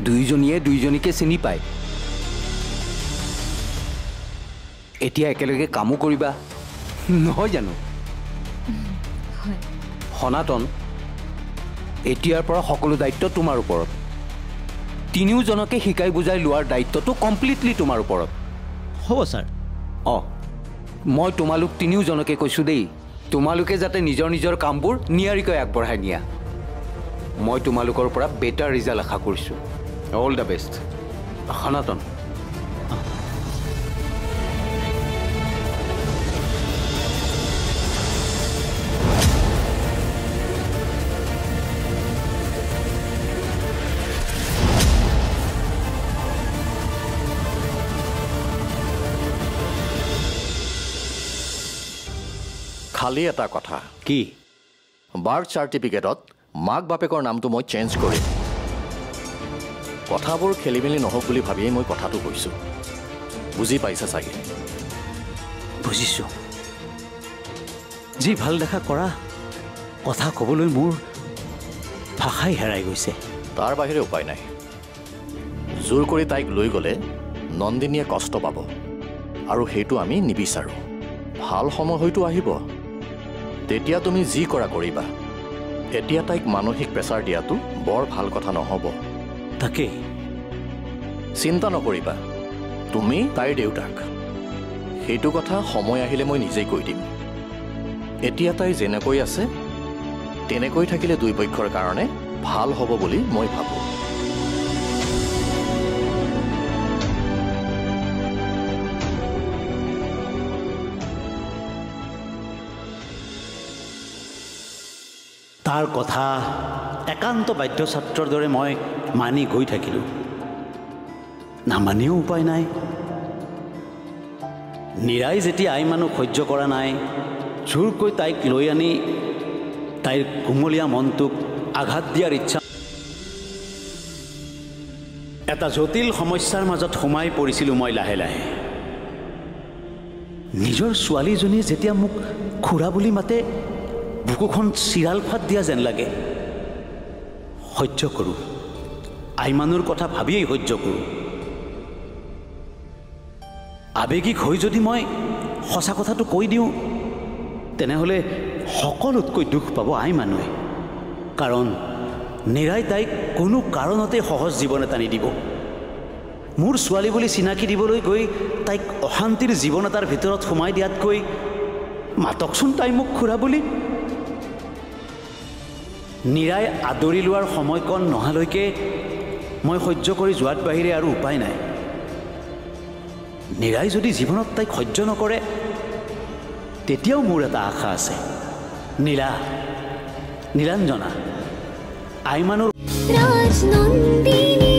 দুইজনীয়ে দুইজনীকে চিনি পায় এতিয়া একেলগে কামো কৰিবা নহয় জানো সনাতন এতিয়াৰ পৰা সকলো দায়িত্ব তোমাৰ ওপৰত তিনিওজনকে শিকাই বুজাই লোৱাৰ দায়িত্বটো কমপ্লিটলি তোমাৰ ওপৰত হ'ব ছাৰ মই তোমালোক তিনিওজনকে কৈছোঁ দেই তোমালোকে যাতে নিজৰ নিজৰ কামবোৰ নিয়াৰিকৈ আগবঢ়াই নিয়া মই তোমালোকৰ পৰা বেটাৰ ৰিজাল্ট আশা কৰিছোঁ অল দ্য বেষ্ট সনাতন খালি এটা কথা কি বাৰ্থ চাৰ্টিফিকেটত মাক বাপেকৰ নামটো মই চেঞ্জ কৰিম কথাবোৰ খেলি মেলি নহওক বুলি ভাবিয়েই মই কথাটো কৈছোঁ বুজি পাইছা চাগে বুজিছোঁ যি ভাল দেখা কৰা কথা ক'বলৈ মোৰ ভাষাই হেৰাই গৈছে তাৰ বাহিৰে উপায় নাই জোৰ কৰি তাইক লৈ গ'লে নন্দিনীয়ে কষ্ট পাব আৰু সেইটো আমি নিবিচাৰোঁ ভাল সময় হয়তো আহিব তেতিয়া তুমি যি কৰা কৰিবা এতিয়া তাইক মানসিক প্ৰেছাৰ দিয়াটো বৰ ভাল কথা নহ'ব তাকেই চিন্তা নকৰিবা তুমি তাইৰ দেউতাক সেইটো কথা সময় আহিলে মই নিজেই কৈ দিম এতিয়া তাই যেনেকৈ আছে তেনেকৈ থাকিলে দুই পক্ষৰ কাৰণে ভাল হ'ব বুলি মই ভাবোঁ তাৰ কথা একান্ত বাধ্য ছাত্ৰৰ দৰে মই মানি গৈ থাকিলোঁ নামানিও উপায় নাই নিৰাই যেতিয়া আই মানুহ সহ্য কৰা নাই জোৰকৈ তাইক লৈ আনি তাইৰ কোমলীয়া মনটোক আঘাত দিয়াৰ ইচ্ছা এটা জটিল সমস্যাৰ মাজত সোমাই পৰিছিলোঁ মই লাহে লাহে নিজৰ ছোৱালীজনীয়ে যেতিয়া মোক খুৰা বুলি মাতে বুকুখন চিৰাল ফাট দিয়া যেন লাগে সহ্য কৰোঁ আইমানুৰ কথা ভাবিয়েই সহ্য কৰোঁ আৱেগিক হৈ যদি মই সঁচা কথাটো কৈ দিওঁ তেনেহ'লে সকলোতকৈ দুখ পাব আইমানুহে কাৰণ নিৰাই তাইক কোনো কাৰণতে সহজ জীৱন এটা নিদিব মোৰ ছোৱালী বুলি চিনাকি দিবলৈ গৈ তাইক অশান্তিৰ জীৱন এটাৰ ভিতৰত সোমাই দিয়াতকৈ মাতকচোন তাই মোক খুৰা বুলি নিৰাই আদৰি লোৱাৰ সময়কণ নহালৈকে মই সহ্য কৰি যোৱাত বাহিৰে আৰু উপায় নাই নিৰাই যদি জীৱনত তাইক সহ্য নকৰে তেতিয়াও মোৰ এটা আশা আছে নীলাঞ্জনা আইমানুৰ राजनंदिनी